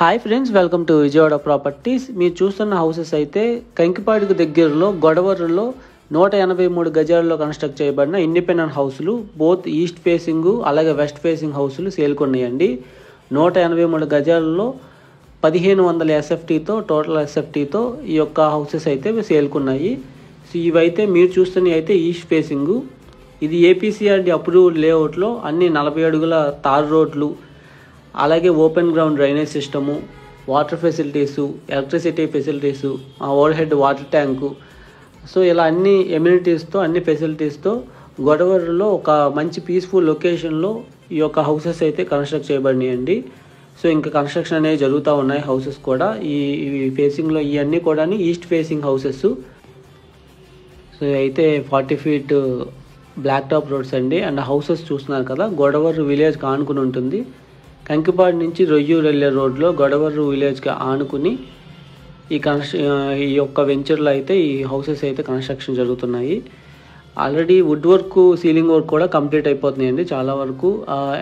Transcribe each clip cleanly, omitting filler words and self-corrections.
Hi friends, welcome to Vijayawada properties. మీరు చూస్తున్న houses అయితే కంకిపాడుకు దగ్గరలో గొడవరులో 183 గజాల్లో కన్స్ట్రక్ట్ చేయబడిన ఇండిపెండెంట్ హౌసులు, బోత్ ఈస్ట్ ఫేసింగ్ అలాగే వెస్ట్ ఫేసింగ్ హౌసులు సేల్కొన్నాయండి. 183 గజాలలో 1500 ఎస్ఎఫ్టీతో టోటల్ ఎస్ఎఫ్టీతో ఈ యొక్క హౌసెస్ అయితే సేల్కొన్నాయి. సో ఇవైతే మీరు చూస్తున్నవి అయితే ఈస్ట్ ఫేసింగ్. ఇది ఏపీసీఆర్డీ అప్రూవ్డ్ లేఅవుట్లో అన్ని 40 అడుగుల తార్ రోడ్లు, అలాగే open ground drainage system, water facilities, electricity facilities, over head water tank, so ఇలా అన్ని ఎమ్యూనిటీస్తో అన్ని ఫెసిలిటీస్తో గొడవరులో ఒక మంచి పీస్ఫుల్ లొకేషన్లో ఈ యొక్క హౌసెస్ అయితే కన్స్ట్రక్ట్ చేయబడినాయండి. సో ఇంకా కన్స్ట్రక్షన్ అనేవి జరుగుతూ ఉన్నాయి. హౌసెస్ కూడా ఈ ఫేసింగ్లో ఇవన్నీ కూడా ఈస్ట్ ఫేసింగ్ హౌసెస్. సో అయితే 40 ఫీట్ బ్లాక్ టాప్ రోడ్స్ అండి. అండ్ హౌసెస్ చూస్తున్నారు కదా, గొడవరు విలేజ్కి ఆనుకుని ఉంటుంది. కంకిపాడు నుంచి రొయ్యూరు వెళ్ళే రోడ్లో గొడవరు విలేజ్కి ఆనుకుని ఈ యొక్క వెంచర్లో అయితే ఈ హౌసెస్ అయితే కన్స్ట్రక్షన్ జరుగుతున్నాయి. Already wood work, ceiling work కూడా కంప్లీట్ అయిపోతున్నాయండి చాలా వరకు.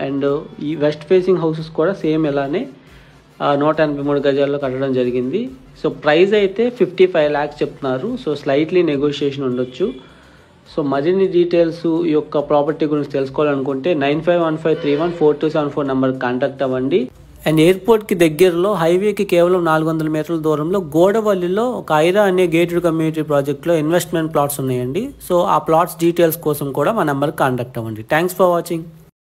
అండ్ ఈ వెస్ట్ ఫేసింగ్ హౌసెస్ కూడా సేమ్ ఇలానే 183 గజాల్లో కట్టడం జరిగింది. సో ప్రైస్ అయితే 55 lakhs చెప్తున్నారు. సో స్లైట్లీ నెగోషియేషన్ ఉండొచ్చు. సో మరిన్ని డీటెయిల్స్ ఈ యొక్క ప్రాపర్టీ గురించి తెలుసుకోవాలనుకుంటే 9515314274 నెంబర్కి కాంటాక్ట్ అవ్వండి. అండ్ ఎయిర్పోర్ట్కి దగ్గరలో హైవేకి కేవలం 400 మీటర్ల దూరంలో గోడవల్లిలో ఒక ఐరా అనే గేటెడ్ కమ్యూనిటీ ప్రాజెక్ట్లో ఇన్వెస్ట్మెంట్ ప్లాట్స్ ఉన్నాయండి. సో ఆ ప్లాట్స్ డీటెయిల్స్ కోసం కూడా మా నెంబర్కి కాంటాక్ట్ అవ్వండి. Thanks for watching.